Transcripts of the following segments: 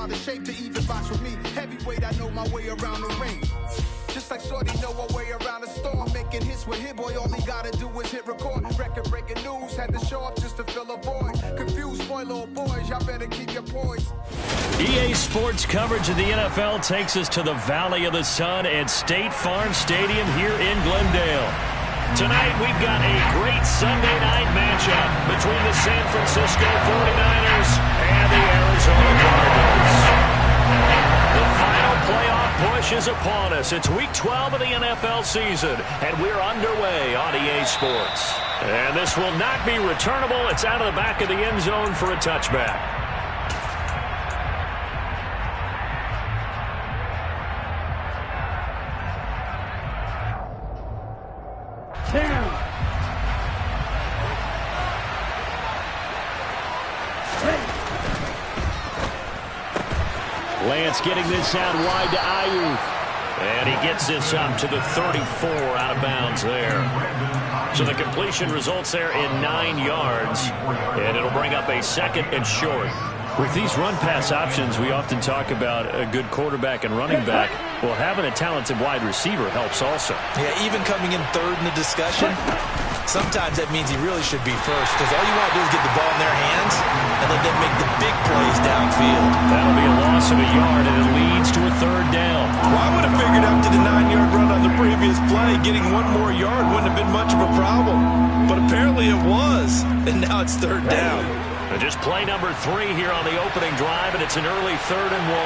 out of shape to even box with me. Heavyweight, I know my way around the ring. Just like Shorty know her way around the storm. Making hits with Hit Boy, all he gotta do is hit record. Record-breaking news, had to show up just to fill a void. Confused, spoiled little boys, y'all better keep your poise. EA Sports coverage of the NFL takes us to the Valley of the Sun at State Farm Stadium here in Glendale. Tonight we've got a great Sunday night matchup between the San Francisco 49ers and the Arizona Cardinals. The final playoff push is upon us. It's Week 12 of the NFL season, and we're underway on EA Sports. And this will not be returnable. It's out of the back of the end zone for a touchback. Lance getting this out wide to Ayuk. And he gets this up to the 34 out of bounds there. So the completion results there in 9 yards. And it'll bring up a second and short. With these run-pass options, we often talk about a good quarterback and running back. Well, having a talented wide receiver helps also. Yeah, even coming in third in the discussion, sometimes that means he really should be first, because all you want to do is get the ball in their hands and let them make the big plays downfield. That'll be a loss of a yard, and it leads to a third down. Well, I would have figured after the 9-yard run on the previous play, getting one more yard wouldn't have been much of a problem. But apparently it was, and now it's third down. And just play number 3 here on the opening drive, and it's an early 3rd and 1.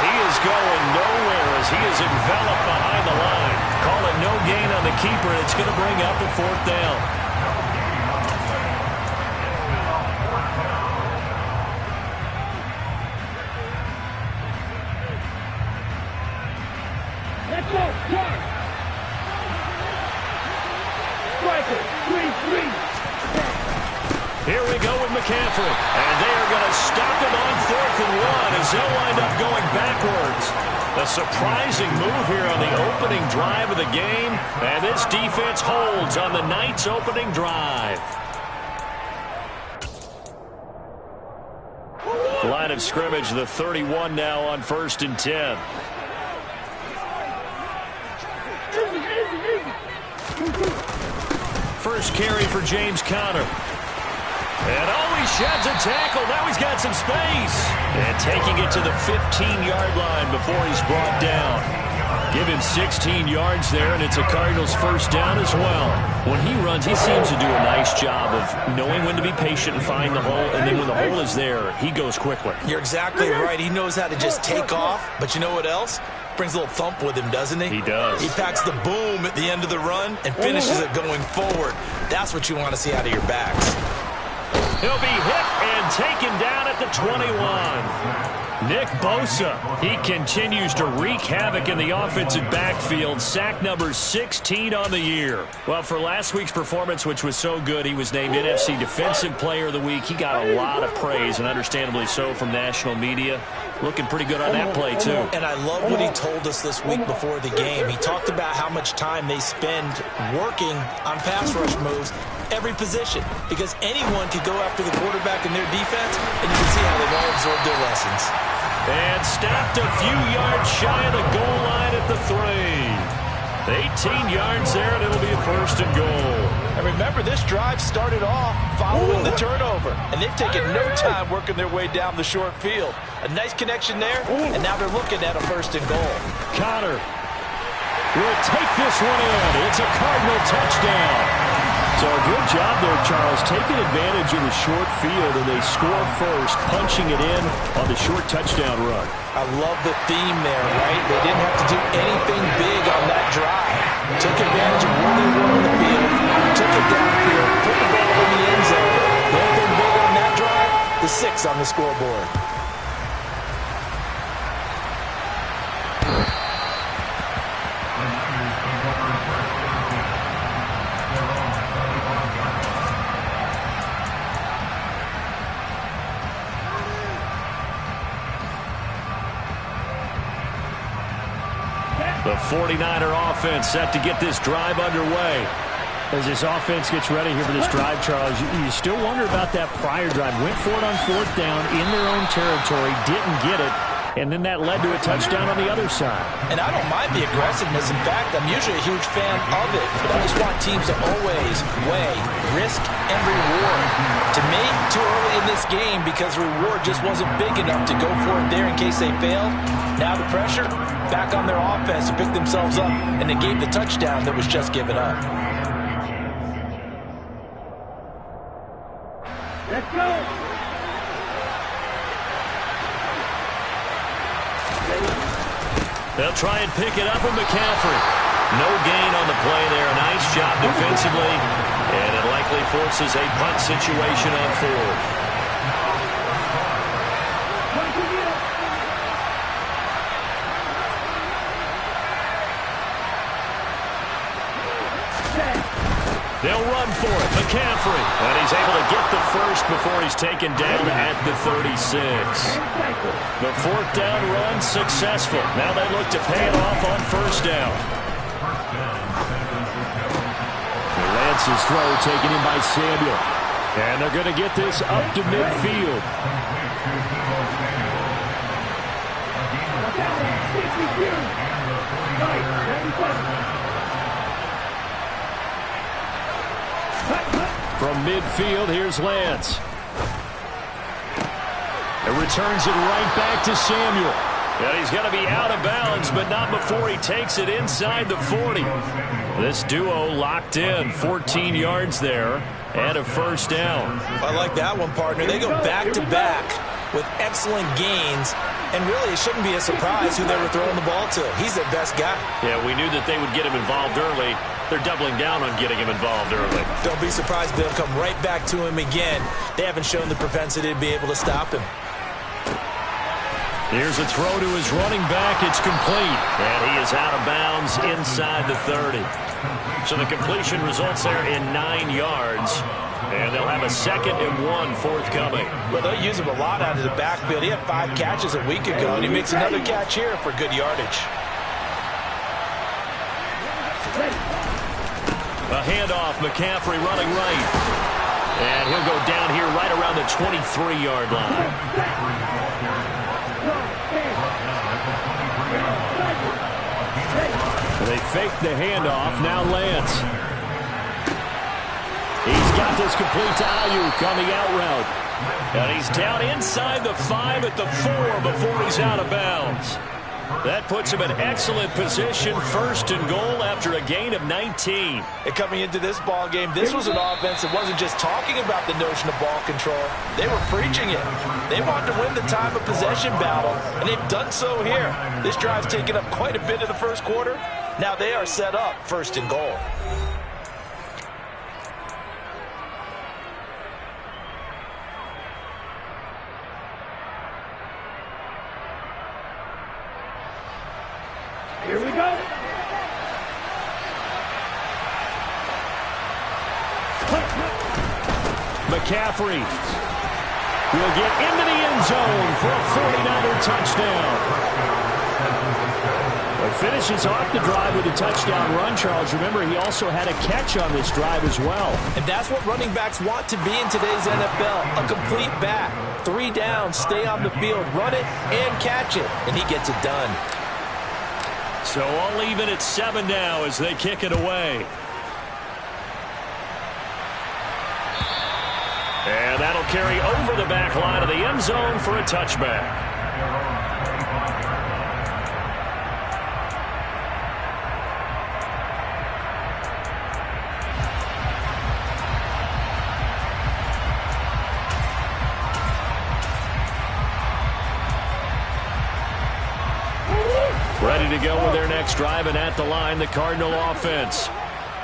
He is going nowhere as he is enveloped behind the line. Call it no gain on the keeper. It's going to bring up a 4th down. Let's go, John. Striker, 3-3. Here we go with McCaffrey. And they are going to stop him on 4th and 1 as they'll wind up going backwards. A surprising move here on the opening drive of the game. And this defense holds on the night's opening drive. Line of scrimmage, the 31 now on 1st and 10. First carry for James Conner. And he sheds a tackle. Now he's got some space. And taking it to the 15-yard line before he's brought down. Give him 16 yards there, and it's a Cardinals first down as well. When he runs, he seems to do a nice job of knowing when to be patient and find the hole, and then when the hole is there, he goes quickly. You're exactly right. He knows how to just take off, but you know what else? Brings a little thump with him, doesn't he? He does. He packs the boom at the end of the run and finishes it going forward. That's what you want to see out of your backs. He'll be hit and taken down at the 21. Nick Bosa, he continues to wreak havoc in the offensive backfield. Sack number 16 on the year. Well, for last week's performance, which was so good, he was named NFC Defensive Player of the Week. He got a lot of praise, and understandably so, from national media. Looking pretty good on that play, too. And I love what he told us this week before the game. He talked about how much time they spend working on pass rush moves, every position, because anyone could go after the quarterback in their defense, and you can see how they've all absorbed their lessons. And stopped a few yards shy of the goal line at the 3. 18 yards there, and it'll be a 1st and goal. And remember, this drive started off following the turnover, and they've taken no time working their way down the short field. A nice connection there, and now they're looking at a 1st and goal. Conner will take this one in. It's a Cardinal touchdown. So a good job there, Charles, taking advantage of the short field, and they score first, punching it in on the short touchdown run. I love the theme there, right? They didn't have to do anything big on that drive. Took advantage of where they were on the field, took it downfield, put the ball in the end zone. The only thing big on that drive, the 6 on the scoreboard. The 49er offense set to get this drive underway. As this offense gets ready here for this drive, Charles, you still wonder about that prior drive. Went for it on 4th down in their own territory, didn't get it, and then that led to a touchdown on the other side. And I don't mind the aggressiveness. In fact, I'm usually a huge fan of it. But I just want teams to always weigh risk and reward. To me, too early in this game because reward just wasn't big enough to go for it there in case they failed. Now the pressure back on their offense to pick themselves up, and they gave the touchdown that was just given up. Let's go. They'll try and pick it up with McCaffrey. No gain on the play there. Nice job defensively. And it likely forces a punt situation on 4th. They'll run for it. McCaffrey. And he's able to get the first before he's taken down at the 36. The 4th down run successful. Now they look to pay it off on 1st down. Lance's throw taken in by Samuel. And they're going to get this up to midfield. From midfield, here's Lance. It returns it right back to Samuel. And he's going to be out of bounds, but not before he takes it inside the 40. This duo locked in, 14 yards there, and a 1st down. I like that one, partner. They go back-to-back with excellent gains, and really it shouldn't be a surprise who they were throwing the ball to. He's their best guy. Yeah, we knew that they would get him involved early. They're doubling down on getting him involved early. Don't be surprised they'll come right back to him again. They haven't shown the propensity to be able to stop him. Here's a throw to his running back. It's complete. And he is out of bounds inside the 30. So the completion results there in 9 yards. And they'll have a 2nd and 1 forthcoming. Well, they'll use him a lot out of the backfield. He had 5 catches a week ago, and he makes another catch here for good yardage. A handoff, McCaffrey running right. And he'll go down here right around the 23-yard line. They fake the handoff. Now Lance. He's got this complete to Ayuk on the out route. And he's down inside the 5 at the 4 before he's out of bounds. That puts him in excellent position, 1st and goal after a gain of 19. And coming into this ball game, this was an offense that wasn't just talking about the notion of ball control. They were preaching it. They wanted to win the time of possession battle, and they've done so here. This drive's taken up quite a bit of the 1st quarter. Now they are set up 1st and goal. Here we go. McCaffrey will get into the end zone for a 49er touchdown. It finishes off the drive with a touchdown run, Charles. Remember, he also had a catch on this drive as well. And that's what running backs want to be in today's NFL. A complete back. 3 downs, stay on the field, run it, and catch it. And he gets it done. So all even at 7 now as they kick it away. And that'll carry over the back line of the end zone for a touchback. Ready to go with their next drive, and at the line, the Cardinal offense.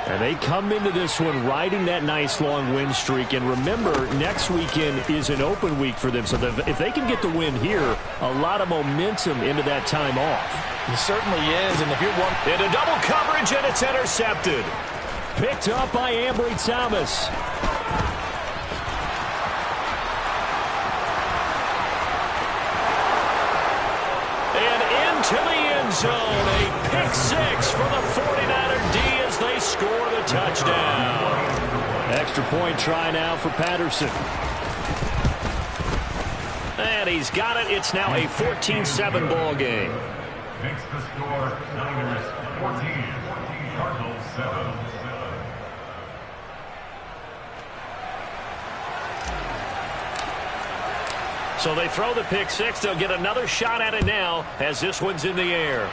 And they come into this one riding that nice long win streak. And remember, next weekend is an open week for them. So if they can get the win here, a lot of momentum into that time off. It certainly is. And if you're one into double coverage, and it's intercepted. Picked up by Ambry Thomas. And into the end zone. A pick 6 for the 49er D as as they score the touchdown. Extra point try now for Patterson. And he's got it. It's now a 14-7 ball game. Makes the score Niners 14, Cardinals 7. So they throw the pick six. They'll get another shot at it now as this one's in the air.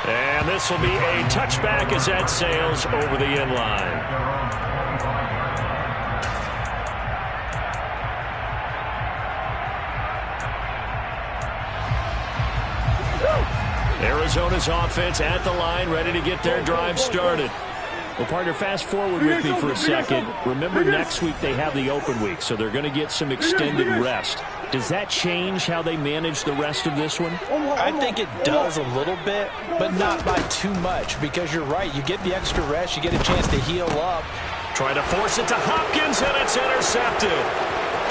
And this will be a touchback as that sails over the end line. Arizona's offense at the line, ready to get their drive started. Well, partner, fast forward with me for a second. Remember, next week they have the open week, so they're going to get some extended rest. Does that change how they manage the rest of this one? I think it does a little bit, but not by too much, because you're right. You get the extra rest. You get a chance to heal up. Trying to force it to Hopkins, and it's intercepted.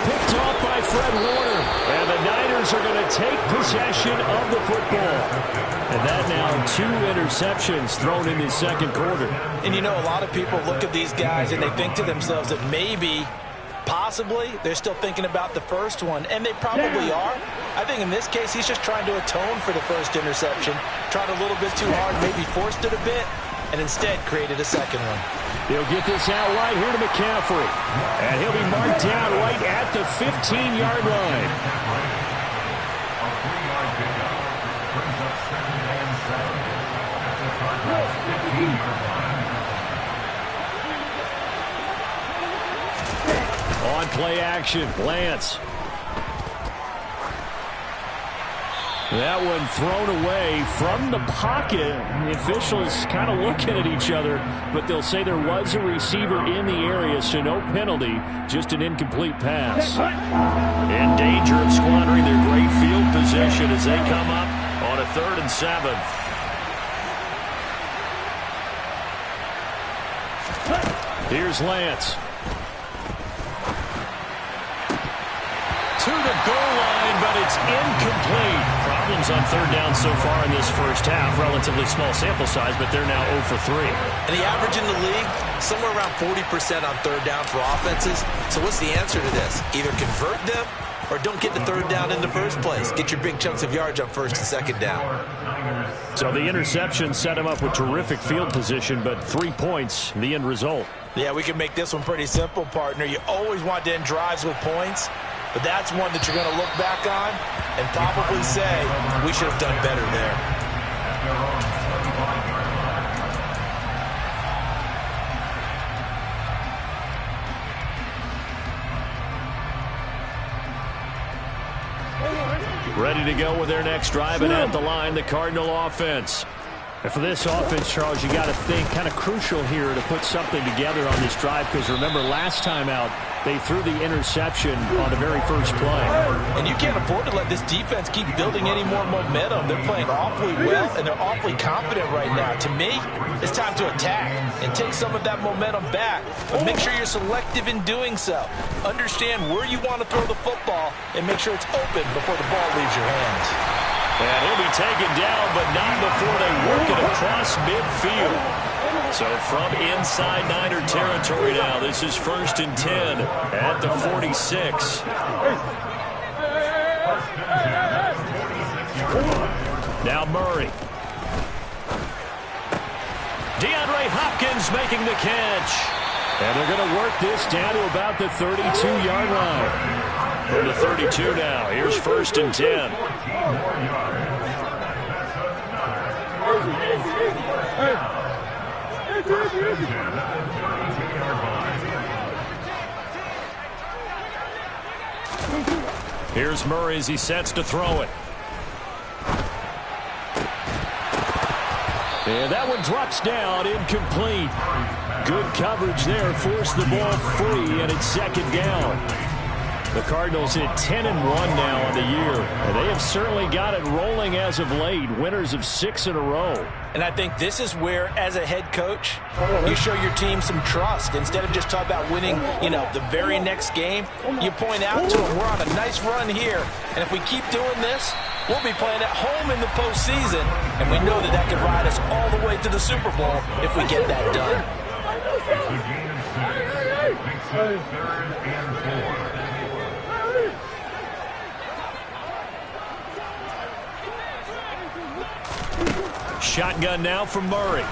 Picked off by Fred Warner. And the Niners are going to take possession of the football. And that now 2 interceptions thrown in the second quarter. And you know, a lot of people look at these guys and they think to themselves that maybe, possibly, they're still thinking about the first one. And they probably are. I think in this case, he's just trying to atone for the first interception. Tried a little bit too hard, maybe forced it a bit, and instead created a second one. He'll get this out right here to McCaffrey. And he'll be marked down right at the 15-yard line. On play action, Lance. That one thrown away from the pocket. The officials kind of looking at each other, but they'll say there was a receiver in the area, so no penalty, just an incomplete pass. In danger of squandering their great field position as they come up on a 3rd and 7. Here's Lance. To the goal line, but it's incomplete. Problems on 3rd down so far in this first half. Relatively small sample size, but they're now 0 for 3. And the average in the league, somewhere around 40% on 3rd down for offenses. So what's the answer to this? Either convert them or don't get the 3rd down in the first place. Get your big chunks of yards on 1st and 2nd down. So the interception set him up with terrific field position, but 3 points, the end result. Yeah, we can make this one pretty simple, partner. You always want to end drives with points. But that's one that you're going to look back on and probably say, we should have done better there. Ready to go with their next drive, and at the line, the Cardinal offense. And for this offense, Charles, you got to think kind of crucial here to put something together on this drive, because remember last time out, they threw the interception on the very first play. And you can't afford to let this defense keep building any more momentum. They're playing awfully well, and they're awfully confident right now. To me, it's time to attack and take some of that momentum back. But make sure you're selective in doing so. Understand where you want to throw the football and make sure it's open before the ball leaves your hands. And he'll be taken down, but not before they work it across midfield. So from inside Niner territory now, this is 1st and 10 at the 46. Now Murray. DeAndre Hopkins making the catch. And they're going to work this down to about the 32-yard line. From the 32 now. Here's 1st and 10. Here's Murray as he sets to throw it. And that one drops down, incomplete. Good coverage there, forced the ball free, and it's 2nd down. The Cardinals hit 10-1 now on the year, and they have certainly got it rolling as of late, winners of 6 in a row. And I think this is where, as a head coach, you show your team some trust. Instead of just talking about winning, the very next game, you point out to them, we're on a nice run here, and if we keep doing this, We'll be playing at home in the postseason, and we know that could ride us all the way to the Super Bowl if we get that done. It's a gain of 6. Makes it 3rd and 4. Shotgun now from Murray.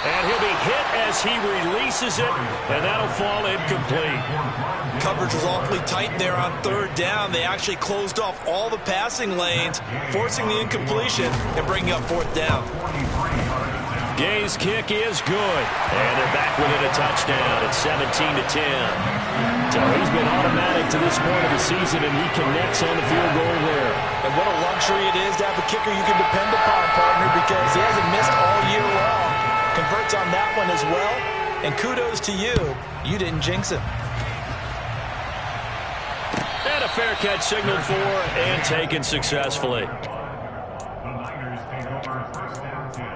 And he'll be hit as he releases it, and that'll fall incomplete. Coverage was awfully tight there on 3rd down. They actually closed off all the passing lanes, forcing the incompletion and bringing up 4th down. Gay's kick is good, and they're back within a touchdown at 17-10. So he's been automatic to this point of the season, and he connects on the field goal there. And what a luxury it is to have a kicker you can depend upon, partner, because he hasn't missed all year long. Converts on that one as well, and kudos to you. You didn't jinx him. And a fair catch signaled for and taken successfully. The Niners take over 1st and 10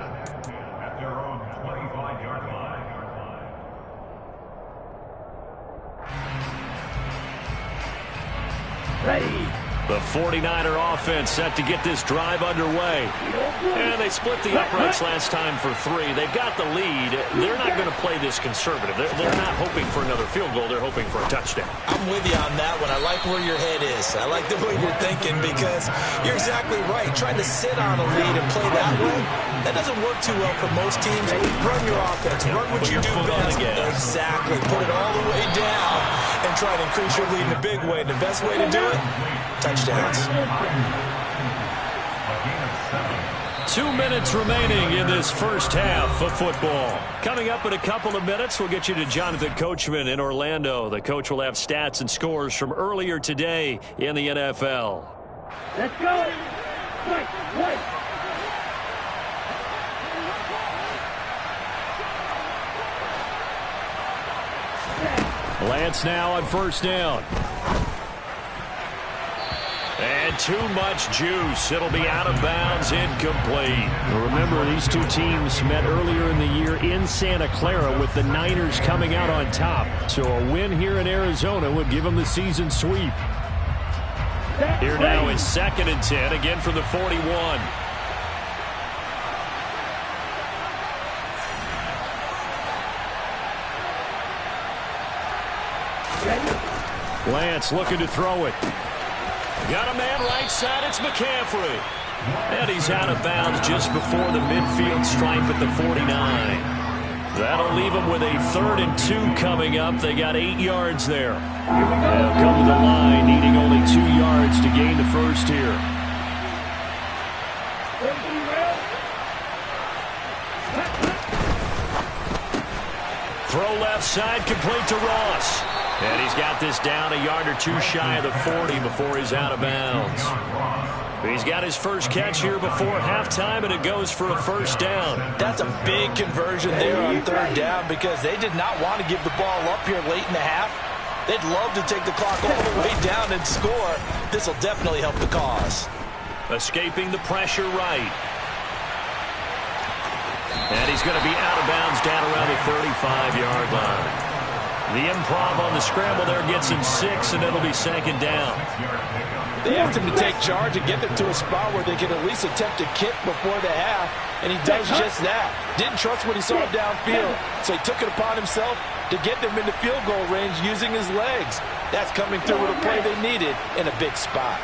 at their own 25-yard line. Ready. The 49er offense set to get this drive underway. And they split the uprights last time for 3. They've got the lead. They're not going to play this conservative. They're not hoping for another field goal. They're hoping for a touchdown. I'm with you on that one. I like where your head is. I like the way you're thinking because you're exactly right. Trying to sit on a lead and play that way, that doesn't work too well for most teams. Run your offense. Run what you do best. Exactly. Put it all the way down and try to increase your lead in a big way. The best way to do it, touchdowns. 2 minutes remaining in this first half of football. Coming up in a couple of minutes, we'll get you to Jonathan Coachman in Orlando. The coach will have stats and scores from earlier today in the NFL. Let's go. Right. Lance now on 1st down. And too much juice. It'll be out of bounds, incomplete. Remember, these two teams met earlier in the year in Santa Clara with the Niners coming out on top. So a win here in Arizona would give them the season sweep. Here now is 2nd and 10, again from the 41. Lance looking to throw it. Got a man right side, it's McCaffrey. And he's out of bounds just before the midfield stripe at the 49. That'll leave them with a 3rd and 2 coming up. They got 8 yards there. They'll come to the line, needing only 2 yards to gain the first here. Throw left side, complete to Ross. And he's got this down a yard or 2 shy of the 40 before he's out of bounds. He's got his first catch here before halftime, and it goes for a 1st down. That's a big conversion there on 3rd down because they did not want to give the ball up here late in the half. They'd love to take the clock all the way down and score. This will definitely help the cause. Escaping the pressure right. And he's going to be out of bounds down around the 35-yard line. The improv on the scramble there gets him 6, and it'll be 2nd down. They asked him to take charge and get them to a spot where they could at least attempt a kick before the half, and he does just that. Didn't trust what he saw downfield, so he took it upon himself to get them into field goal range using his legs. That's coming through with a play they needed in a big spot.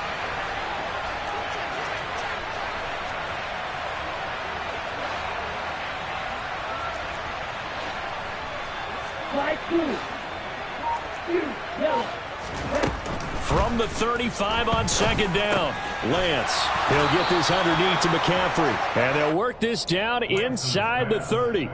From the 35 on 2nd down, Lance. He'll get this underneath to McCaffrey. And they'll work this down inside the 30.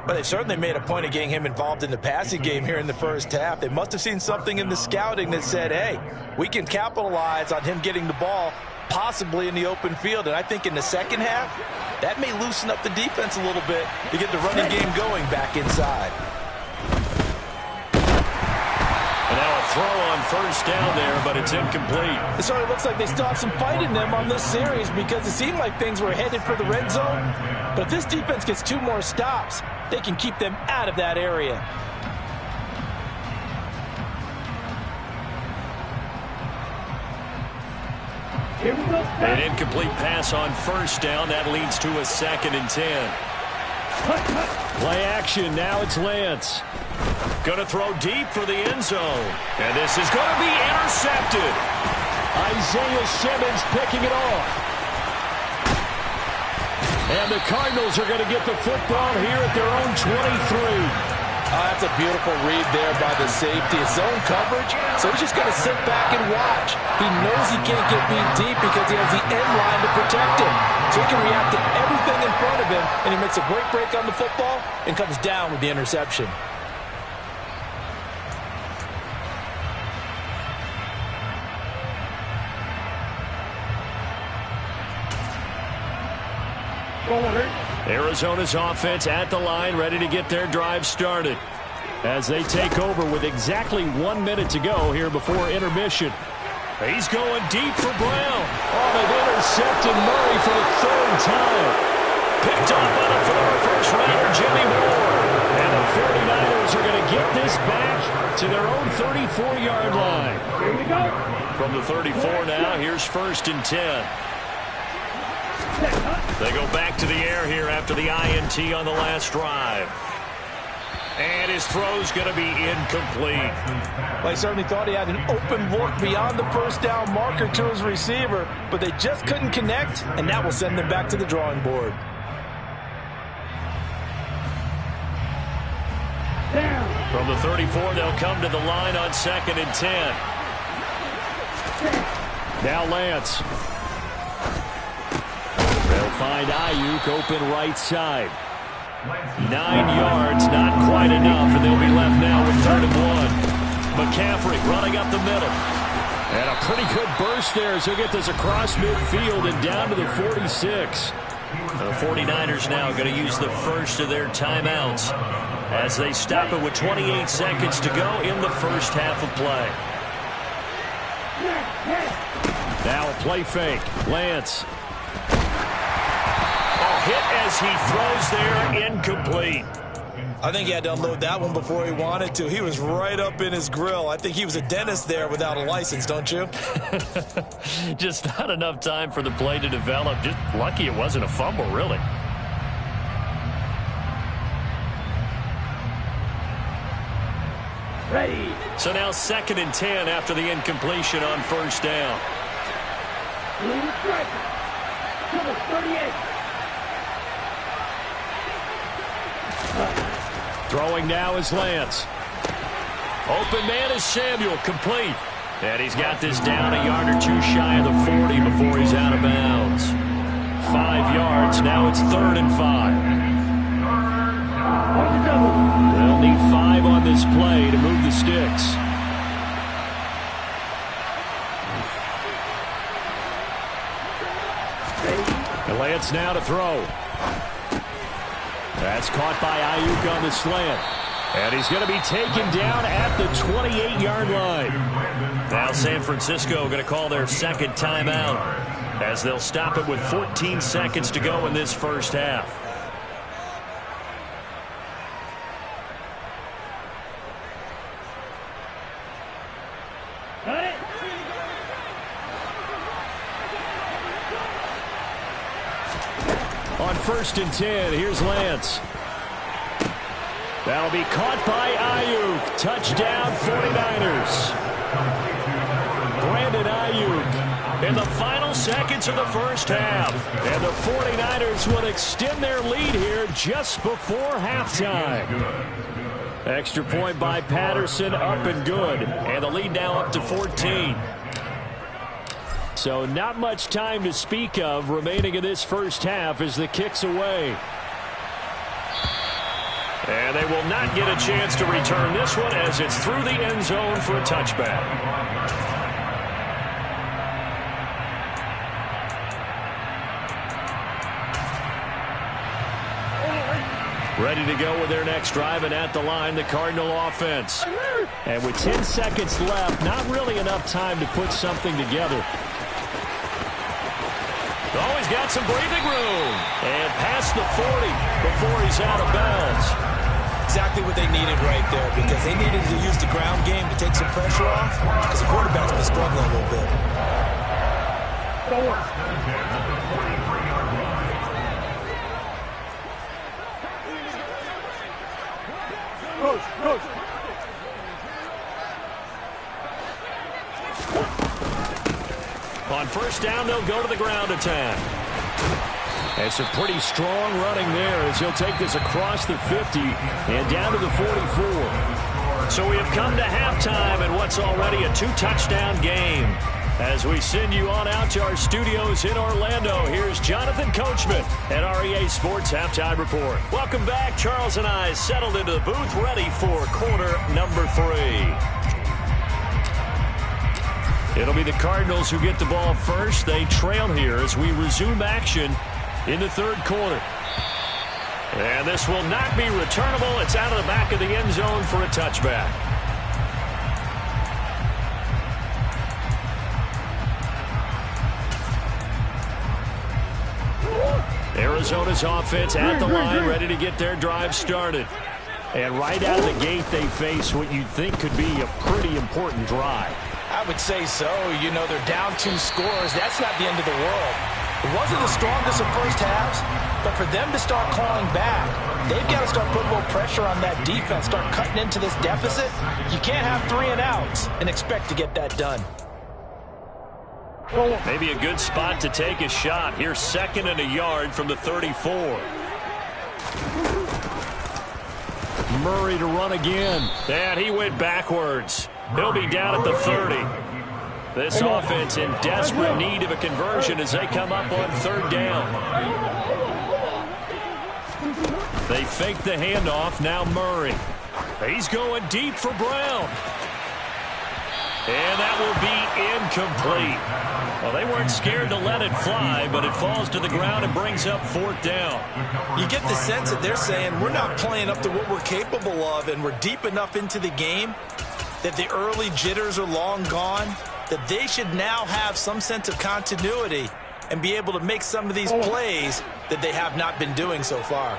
But they certainly made a point of getting him involved in the passing game here in the first half. They must have seen something in the scouting that said, hey, we can capitalize on him getting the ball possibly in the open field. And I think in the second half, that may loosen up the defense a little bit to get the running game going back inside. And now a throw on 1st down there, but it's incomplete. It sort of looks like they still have some fight in them on this series because it seemed like things were headed for the red zone. But if this defense gets 2 more stops, they can keep them out of that area. Here we go. An incomplete pass on first down. That leads to a 2nd and 10. Play action. Now it's Lance. Going to throw deep for the end zone. And this is going to be intercepted. Isaiah Simmons picking it off. And the Cardinals are going to get the football here at their own 23. That's a beautiful read there by the safety. It's zone coverage, so he's just going to sit back and watch. He knows he can't get beat deep because he has the end line to protect him. So he can react to everything in front of him, and he makes a great break on the football and comes down with the interception. Arizona's offense at the line, ready to get their drive started. As they take over with exactly 1 minute to go here before intermission. He's going deep for Brown. Oh, they've intercepted Murray for the 3rd time. Picked up by the former first-rounder Jimmy Moore. And the 49ers are going to get this back to their own 34-yard line. Here we go. From the 34 now, here's 1st and 10. They go back to the air here after the INT on the last drive. And his throw's going to be incomplete. Well, he certainly thought he had an open look beyond the first down marker to his receiver, but they just couldn't connect, and that will send them back to the drawing board. From the 34, they'll come to the line on 2nd and 10. Now Lance. They'll find Ayuk open right side. 9 yards, not quite enough, and they'll be left now with 3rd and 1. McCaffrey running up the middle. And a pretty good burst there as he'll get this across midfield and down to the 46. The 49ers now going to use the first of their timeouts as they stop it with 28 seconds to go in the first half of play. Now a play fake. Lance. Hit as he throws there, incomplete. I think he had to unload that one before he wanted to. He was right up in his grill. I think he was a dentist there without a license, don't you? Just not enough time for the play to develop. Just lucky it wasn't a fumble, really. Ready. So now 2nd and 10 after the incompletion on first down. Blue striker. Number 38. Throwing now is Lance. Open man is Samuel, complete. And he's got this down a yard or two shy of the 40 before he's out of bounds. 5 yards, now it's 3rd and 5. They'll need 5 on this play to move the sticks. And Lance now to throw. That's caught by Ayuk on the slant. And he's going to be taken down at the 28-yard line. Now San Francisco going to call their 2nd timeout as they'll stop it with 14 seconds to go in this first half. Got it. On 1st and 10, here's Lance. That'll be caught by Ayuk. Touchdown, 49ers. Brandon Ayuk In the final seconds of the first half. And the 49ers will extend their lead here just before halftime. Extra point by Patterson, up and good. And the lead now up to 14. So not much time to speak of remaining in this first half as the kick's away. And they will not get a chance to return this one as it's through the end zone for a touchback. Ready to go with their next drive, and at the line, the Cardinal offense. And with 10 seconds left, not really enough time to put something together. Oh, he's got some breathing room. And past the 40 before he's out of bounds. Exactly what they needed right there, because they needed to use the ground game to take some pressure off because the quarterback's been struggling a little bit. Coach. On first down, they'll go to the ground attack. And some pretty strong running there as he'll take this across the 50 and down to the 44. So we have come to halftime in what's already a 2-touchdown game. As we send you on out to our studios in Orlando, here's Jonathan Coachman at REA Sports Halftime Report. Welcome back. Charles and I settled into the booth, ready for quarter number 3. It'll be the Cardinals who get the ball first. They trail here as we resume action in the third quarter. And this will not be returnable. It's out of the back of the end zone for a touchback. Arizona's offense at the line, ready to get their drive started. And right out of the gate, they face what you'd think could be a pretty important drive. I would say so. You know, they're down 2 scores. That's not the end of the world. It wasn't the strongest of first halves, but for them to start clawing back, they've got to start putting a little pressure on that defense, start cutting into this deficit. You can't have 3 and outs and expect to get that done. Maybe a good spot to take a shot. Here's 2nd and a yard from the 34. Murray to run again. And he went backwards. He'll be down at the 30. This offense in desperate need of a conversion as they come up on 3rd down. They fake the handoff. Now Murray. He's going deep for Brown. And that will be incomplete. Well, they weren't scared to let it fly, but it falls to the ground and brings up 4th down. You get the sense that they're saying we're not playing up to what we're capable of, and we're deep enough into the game that the early jitters are long gone, that they should now have some sense of continuity and be able to make some of these plays that they have not been doing so far.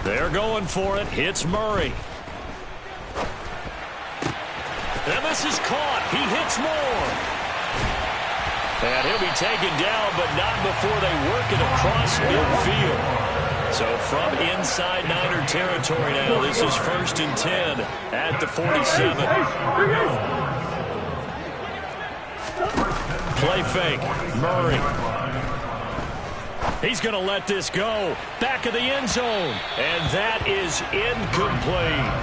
They're going for it. Hits Murray. And this is caught. He hits Moore. And he'll be taken down, but not before they work it across midfield. So from inside Niner territory now, this is 1st and 10 at the 47. Play fake. Murray. He's going to let this go. Back of the end zone. And that is incomplete.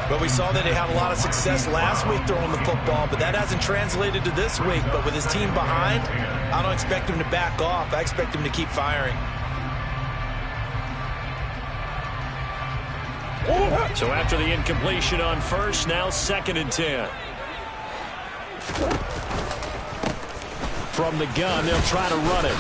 But we saw that they had a lot of success last week throwing the football, but that hasn't translated to this week. But with his team behind, I don't expect him to back off. I expect him to keep firing. So after the incompletion on first, now 2nd and 10. From the gun, they'll try to run it.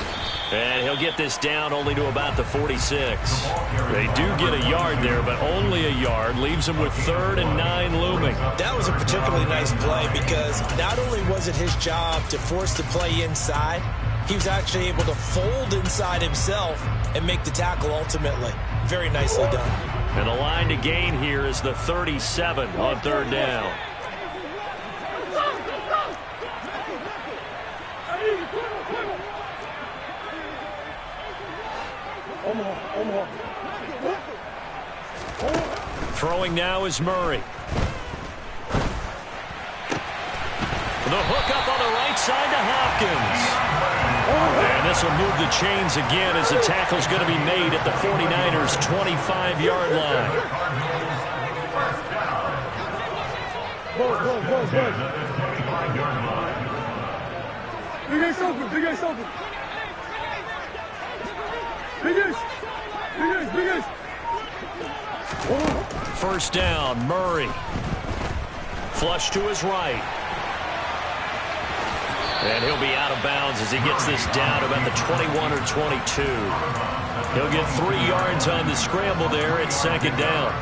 And he'll get this down only to about the 46. They do get a yard there, but only a yard. Leaves them with 3rd and 9 looming. That was a particularly nice play because not only was it his job to force the play inside, he was actually able to fold inside himself and make the tackle ultimately. Very nicely done. And the line to gain here is the 37 on 3rd down. Throwing now is Murray. The hook up on the right side to Hopkins. And this will move the chains again as the tackle's going to be made at the 49ers' 25-yard line. Big Ace open, Big Ace open. Big Ace. Big Ace, Big Ace. First down, Murray. Flush to his right. And he'll be out of bounds as he gets this down about the 21 or 22. He'll get 3 yards on the scramble there at 2nd down.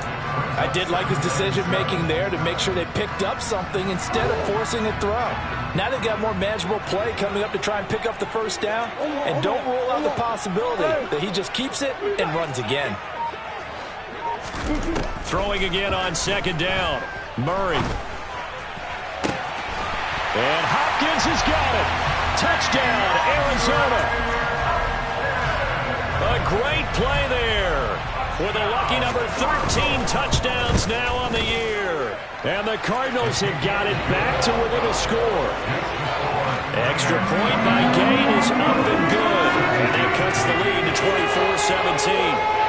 I did like his decision-making there to make sure they picked up something instead of forcing a throw. Now they've got more manageable play coming up to try and pick up the first down, and don't rule out the possibility that he just keeps it and runs again. Throwing again on second down. Murray. And Hopkins has got it. Touchdown, Arizona. A great play there. With a lucky number 13 touchdowns now on the year. And the Cardinals have got it back to within a score. Extra point by Gate is up and good. And that cuts the lead to 24-17.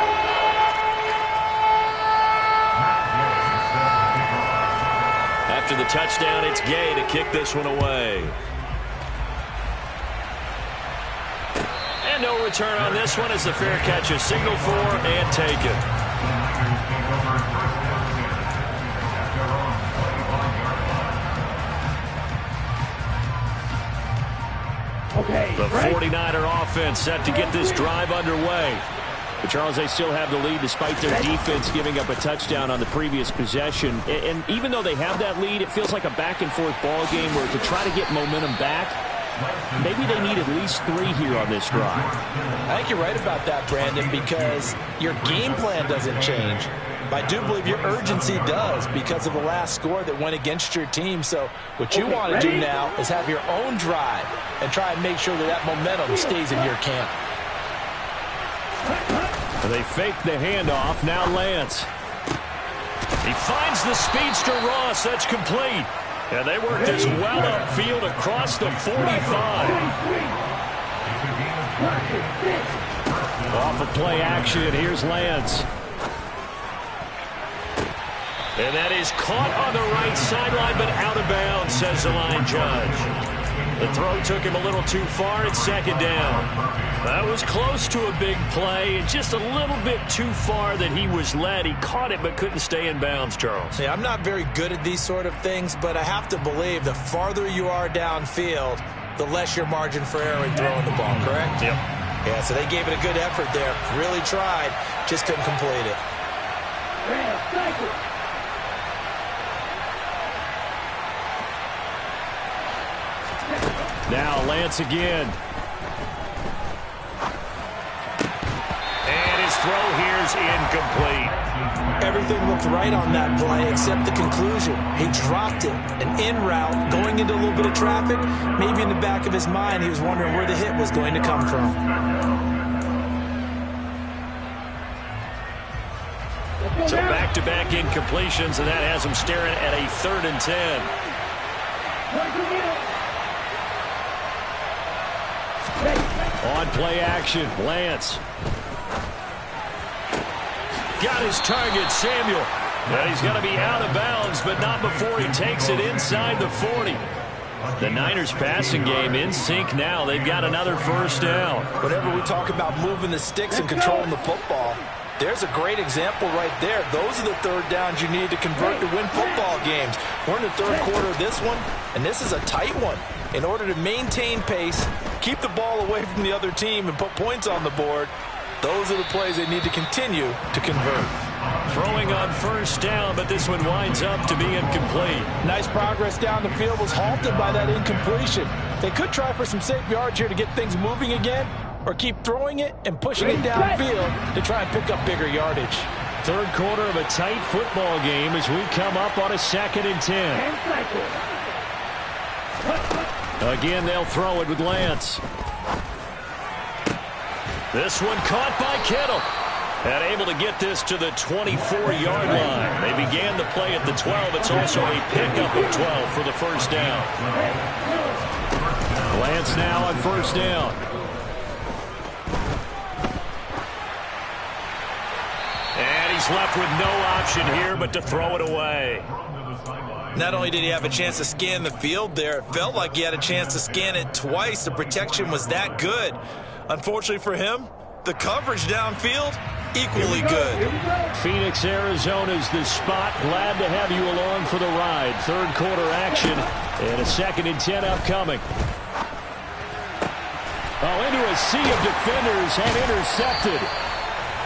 After the touchdown, it's Gay to kick this one away. And no return on this one as the fair catch is signaled for and taken. The 49er offense set to get this drive underway. But, Charles, they still have the lead despite their defense giving up a touchdown on the previous possession. And even though they have that lead, it feels like a back-and-forth ball game where to try to get momentum back, maybe they need at least 3 here on this drive. I think you're right about that, Brandon, because your game plan doesn't change. But I do believe your urgency does because of the last score that went against your team. So what you want to do now is have your own drive and try and make sure that that momentum stays in your camp. They fake the handoff. Now Lance. He finds the speedster Ross. That's complete. And they work this well upfield across the 45. Off of play action. Here's Lance. And that is caught on the right sideline, but out of bounds, says the line judge. The throw took him a little too far at second down. That was close to a big play, and just a little bit too far that he was led. He caught it but couldn't stay in bounds, Charles. Yeah, I'm not very good at these sort of things, but I have to believe the farther you are downfield, the less your margin for error in throwing the ball, correct? Yep. Yeah, so they gave it a good effort there. Really tried, just couldn't complete it. Now Lance again. And his throw here is incomplete. Everything looked right on that play except the conclusion. He dropped it. An in route, going into a little bit of traffic. Maybe in the back of his mind, he was wondering where the hit was going to come from. So back-to-back incompletions, and that has him staring at a 3rd and 10. On play action, Lance. Got his target, Samuel. And he's going to be out of bounds, but not before he takes it inside the 40. The Niners passing game in sync now. They've got another first down. Whenever we talk about moving the sticks and controlling the football, there's a great example right there. Those are the 3rd downs you need to convert to win football games. We're in the 3rd quarter of this one, and this is a tight one. In order to maintain pace, keep the ball away from the other team, and put points on the board, those are the plays they need to continue to convert. Throwing on first down, but this one winds up to be incomplete. Nice progress down the field was halted by that incompletion. They could try for some safe yards here to get things moving again, or keep throwing it and pushing it downfield to try and pick up bigger yardage. 3rd quarter of a tight football game as we come up on a 2nd and 10. Again, they'll throw it with Lance. This one caught by Kittle. And able to get this to the 24-yard line. They began the play at the 12. It's also a pickup of 12 for the first down. Lance now on first down. And he's left with no option here but to throw it away. Not only did he have a chance to scan the field there, it felt like he had a chance to scan it twice. The protection was that good. Unfortunately for him, the coverage downfield, equally good. Phoenix, Arizona's the spot. Glad to have you along for the ride. 3rd quarter action and a 2nd and 10 upcoming. Oh, into a sea of defenders and intercepted.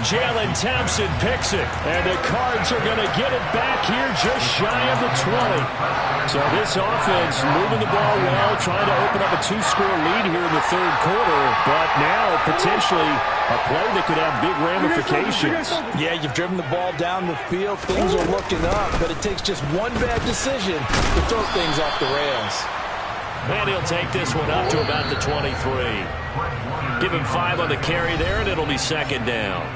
Jalen Thompson picks it, and the Cards are going to get it back here just shy of the 20. So this offense moving the ball well, trying to open up a 2-score lead here in the third quarter, but now potentially a play that could have big ramifications. Yeah, you've driven the ball down the field. Things are looking up, but it takes just one bad decision to throw things off the rails. And he'll take this one up to about the 23. Give him 5 on the carry there, and it'll be second down.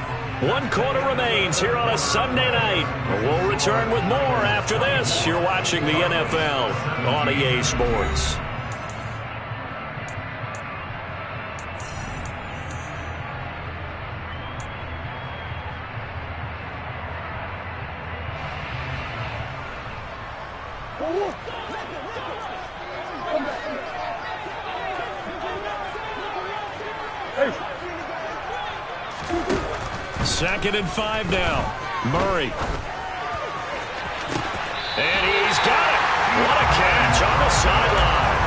1 quarter remains here on a Sunday night. We'll return with more after this. You're watching the NFL on EA Sports. Second and 5 now. Murray. And he's got it. What a catch on the sideline.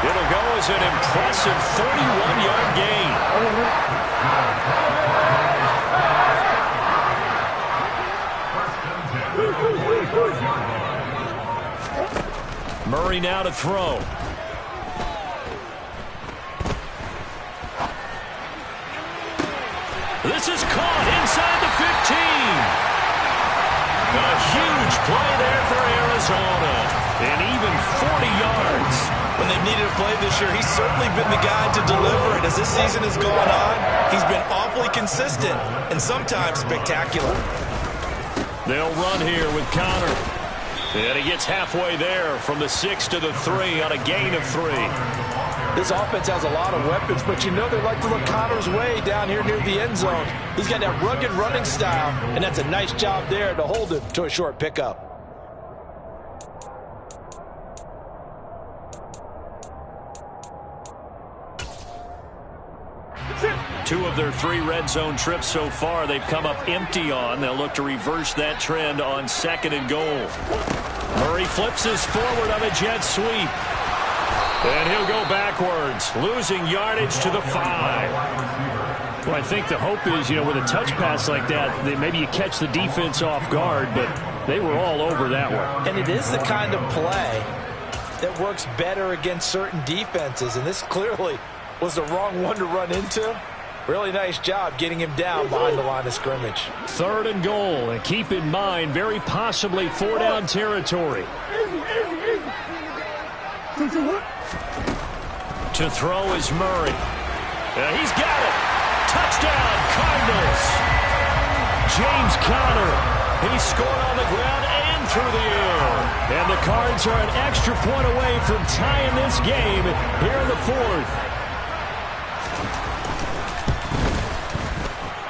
It'll go as an impressive 31-yard gain. Murray now to throw. This is caught inside the 15. A huge play there for Arizona. And even 40 yards. When they've needed a play this year, he's certainly been the guy to deliver it. As this season has gone on, he's been awfully consistent and sometimes spectacular. They'll run here with Connor. And he gets halfway there from the 6 to the 3 on a gain of 3. This offense has a lot of weapons, but you know they like to look Connor's way down here near the end zone. He's got that rugged running style, and that's a nice job there to hold him to a short pickup. Two of their 3 red zone trips so far they've come up empty on. They'll look to reverse that trend on 2nd and goal. Murray flips his forward on a jet sweep. And he'll go backwards, losing yardage to the 5. Well, I think the hope is, with a touch pass like that, maybe you catch the defense off guard, but they were all over that one. And it is the kind of play that works better against certain defenses, and this clearly was the wrong one to run into. Really nice job getting him down behind the line of scrimmage. 3rd and goal, and keep in mind, very possibly 4-down territory. To throw is Murray. He's got it. Touchdown, Cardinals. James Conner. He scored on the ground and through the air. And the Cards are an extra point away from tying this game here in the 4th.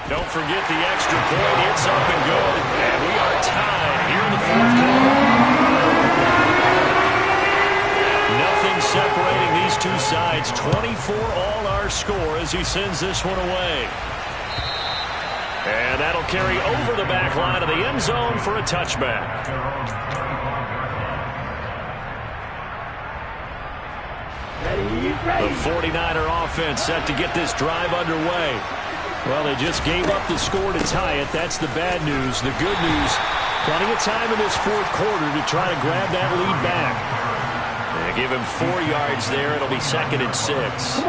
Don't forget the extra point. It's up and good. And we are tied here in the 4th quarter. Nothing separating these two sides. 24 all our score as he sends this one away. And that'll carry over the back line of the end zone for a touchback. The 49er offense set to get this drive underway. Well, they just gave up the score to tie it. That's the bad news. The good news, plenty of time in this 4th quarter to try to grab that lead back. They give him 4 yards there. It'll be 2nd and 6.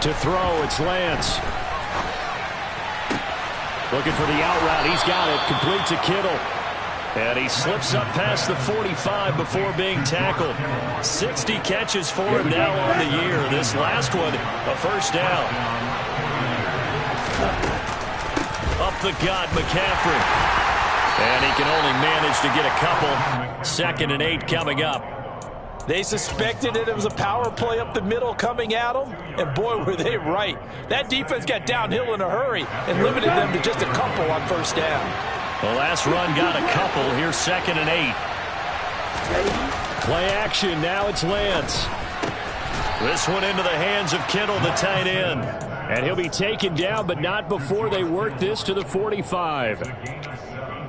To throw, it's Lance. Looking for the out route. He's got it. Complete to Kittle. And he slips up past the 45 before being tackled. 60 catches for him now on the year. This last one, a first down. Up the gut, McCaffrey. And he can only manage to get a couple. 2nd and 8 coming up. They suspected it was a power play up the middle coming at them, and boy, were they right. That defense got downhill in a hurry and limited them to just a couple on first down. The last run got a couple. Here's 2nd and 8. Play action. Now it's Lance. This one into the hands of Kittle, the tight end. And he'll be taken down, but not before they work this to the 45.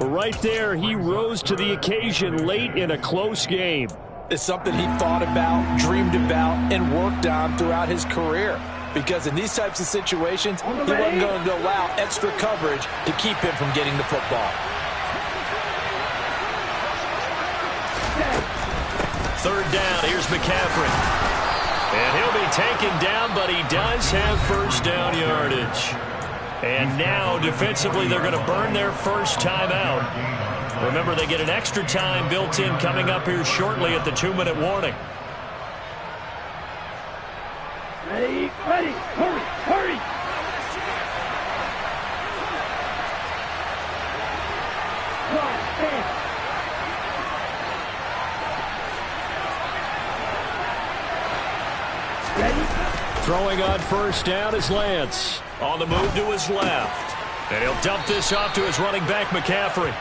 Right there, he rose to the occasion late in a close game. is something he thought about, dreamed about, and worked on throughout his career. Because in these types of situations, he wasn't going to allow extra coverage to keep him from getting the football. Third down, here's McCaffrey. And he'll be taken down, but he does have first down yardage. And now, defensively, they're going to burn their first timeout. Remember, they get an extra time built in coming up here shortly at the 2-minute warning. Ready, hurry, hurry! Throwing on first down is Lance. On the move to his left. And he'll dump this off to his running back, McCaffrey.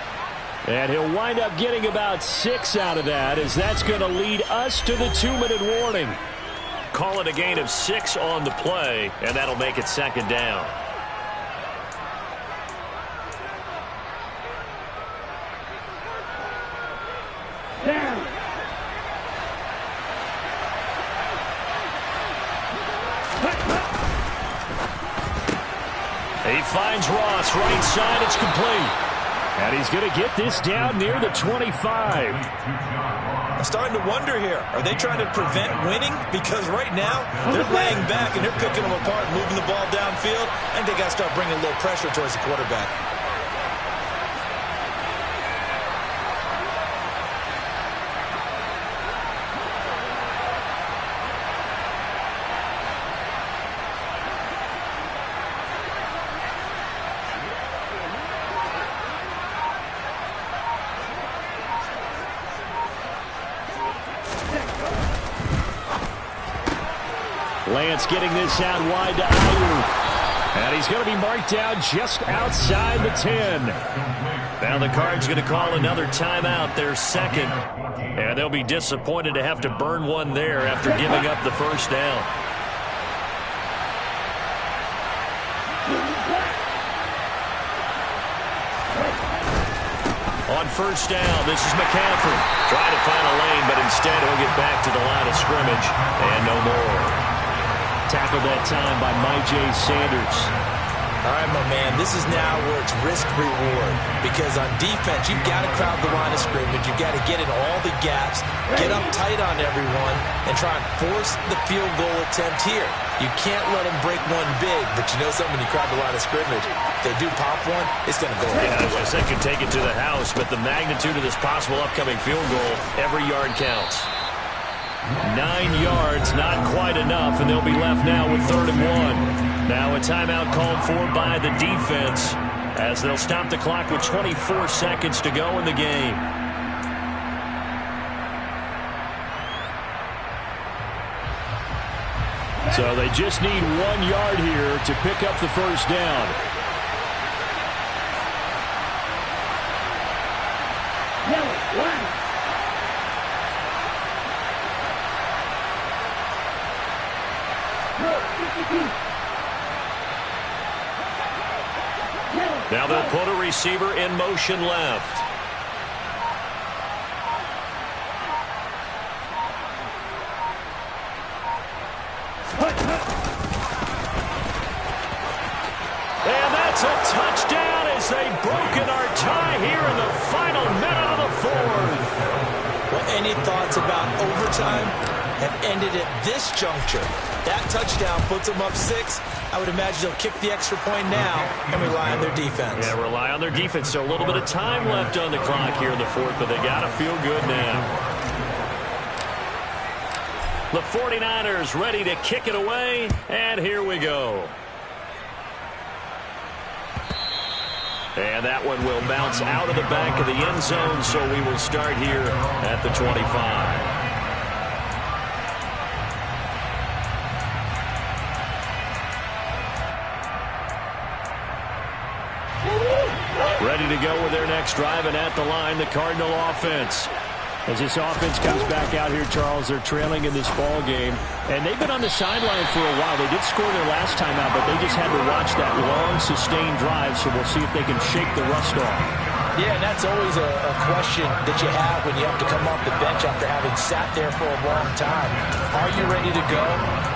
And he'll wind up getting about 6 out of that, as that's going to lead us to the 2-minute warning. Call it a gain of 6 on the play, and that'll make it second down. Down. He finds Ross, right side, it's complete. And he's going to get this down near the 25. I'm starting to wonder here, are they trying to prevent winning? Because right now, they're laying back and they're picking them apart, moving the ball downfield, and they got to start bringing a little pressure towards the quarterback. Lance getting this out wide to Ayuk. And he's going to be marked down just outside the 10. Now the Cards going to call another timeout, their second. And they'll be disappointed to have to burn one there after giving up the first down. On first down, this is McCaffrey. Trying to find a lane, but instead he'll get back to the line of scrimmage. And no more. Tackled that time by J. Sanders. All right, my man, this is now where it's risk-reward. Because on defense, you've got to crowd the line of scrimmage. You've got to get in all the gaps, get up tight on everyone, and try and force the field goal attempt here. You can't let them break one big, but you know something, when you crowd the line of scrimmage, if they do pop one, it's going to go away. Yeah, I think could take it to the house, but the magnitude of this possible upcoming field goal, every yard counts. 9 yards, not quite enough, and they'll be left now with 3rd and 1. Now a timeout called for by the defense as they'll stop the clock with 24 seconds to go in the game. So they just need 1 yard here to pick up the first down. Now they'll put a receiver in motion left. And that's a touchdown as they've broken our tie here in the final minute of the 4th. Well, any thoughts about overtime have ended at this juncture. That touchdown puts them up 6. I would imagine they'll kick the extra point now and rely on their defense. Yeah, rely on their defense. So a little bit of time left on the clock here in the 4th, but they got to feel good now. The 49ers ready to kick it away, and here we go. And that one will bounce out of the back of the end zone, so we will start here at the 25. Ready to go with their next drive, and at the line, the Cardinal offense. As this offense comes back out here, Charles, they're trailing in this ball game, and they've been on the sideline for a while. They did score their last time out, but they just had to watch that long, sustained drive, so we'll see if they can shake the rust off. Yeah, and that's always a question that you have when you have to come off the bench after having sat there for a long time. Are you ready to go?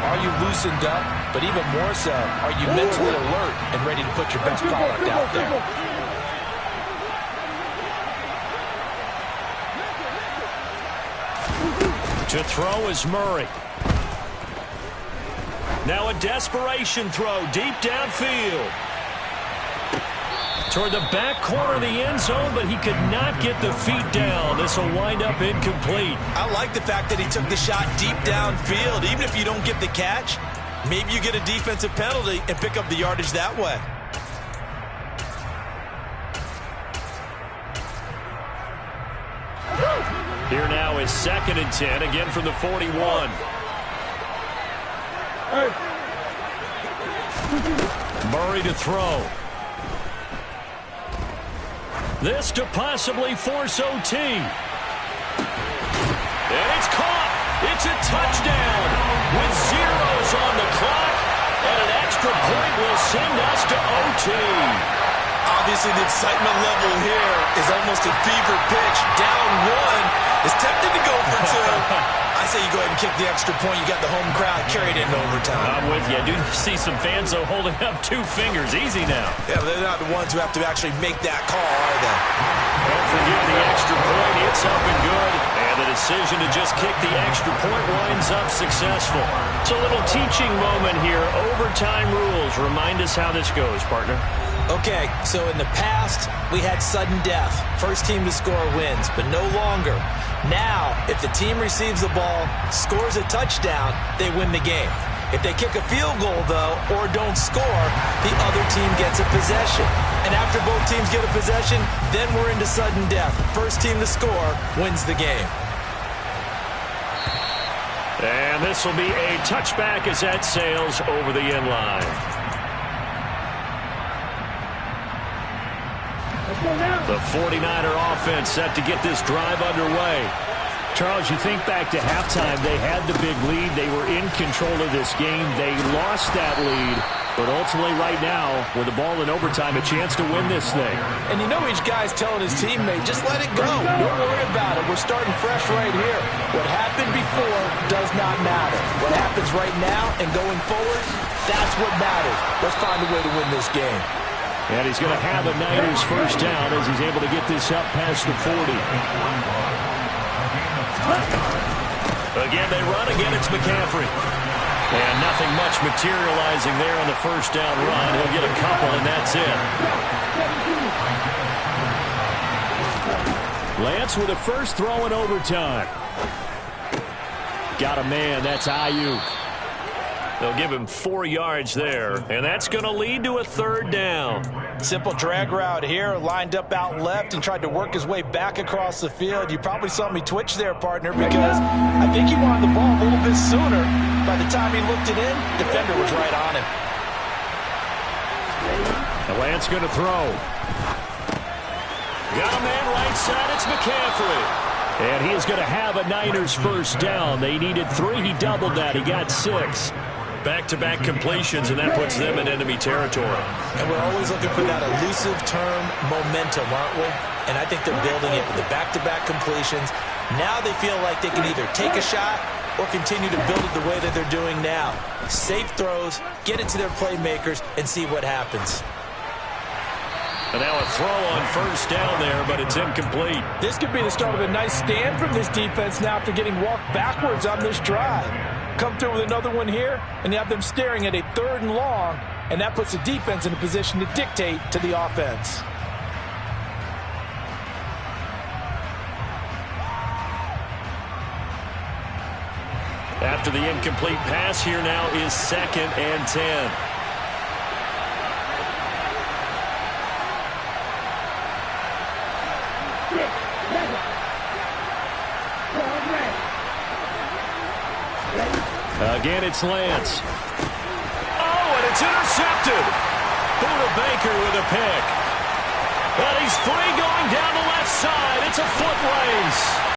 Are you loosened up? But even more so, are you mentally alert and ready to put your best product out there? To throw is Murray. Now a desperation throw deep downfield. Toward the back corner of the end zone, but he could not get the feet down. This will wind up incomplete. I like the fact that he took the shot deep downfield. Even if you don't get the catch, maybe you get a defensive penalty and pick up the yardage that way. Here now is 2nd and 10, again from the 41. Murray to throw. This to possibly force OT. And it's caught. It's a touchdown with zeros on the clock. And an extra point will send us to OT. Obviously, the excitement level here is almost a fever pitch. Down one, is tempted to go for two. I say you go ahead and kick the extra point. You got the home crowd, carry it into overtime. I'm with you. I do see some fans, though, holding up 2 fingers. Easy now. Yeah, but they're not the ones who have to actually make that call, are they? Don't forget the extra point. It's up and good. And the decision to just kick the extra point winds up successful. It's a little teaching moment here. Overtime rules. Remind us how this goes, partner. Okay, so in the past, we had sudden death. First team to score wins, but no longer. Now, if the team receives the ball, scores a touchdown, they win the game. If they kick a field goal, though, or don't score, the other team gets a possession. And after both teams get a possession, then we're into sudden death. First team to score wins the game. And this will be a touchback as that sails over the end line. The 49er offense set to get this drive underway. Charles, you think back to halftime, they had the big lead. They were in control of this game. They lost that lead. But ultimately right now, with the ball in overtime, a chance to win this thing. And you know each guy's telling his teammate, just let it go. Don't worry about it. We're starting fresh right here. What happened before does not matter. What happens right now and going forward, that's what matters. Let's find a way to win this game. And he's going to have a Niners first down as he's able to get this up past the 40. Again, they run. Again, it's McCaffrey. And nothing much materializing there on the first down run. He'll get a couple, and that's it. Lance with a first throw in overtime. Got a man. That's Ayuk. They'll give him 4 yards there, and that's going to lead to a 3rd down. Simple drag route here, lined up out left and tried to work his way back across the field. You probably saw me twitch there, partner, because I think he wanted the ball a little bit sooner. By the time he looked it in, defender was right on him. And Lance going to throw. Got a man right side. It's McCaffrey. And he is going to have a Niners first down. They needed 3. He doubled that. He got 6. Back-to-back completions, and that puts them in enemy territory. And we're always looking for that elusive term momentum, aren't we? And I think they're building it with the back-to-back completions. Now they feel like they can either take a shot or continue to build it the way that they're doing now. Safe throws, get it to their playmakers, and see what happens. And now a throw on first down there, but it's incomplete. This could be the start of a nice stand from this defense now after getting walked backwards on this drive. Come through with another one here, and you have them staring at a 3rd and long, and that puts the defense in a position to dictate to the offense. After the incomplete pass, here now is 2nd and 10. Again, it's Lance. Oh, and it's intercepted. Buda Baker with a pick. And he's free going down the left side. It's a foot race.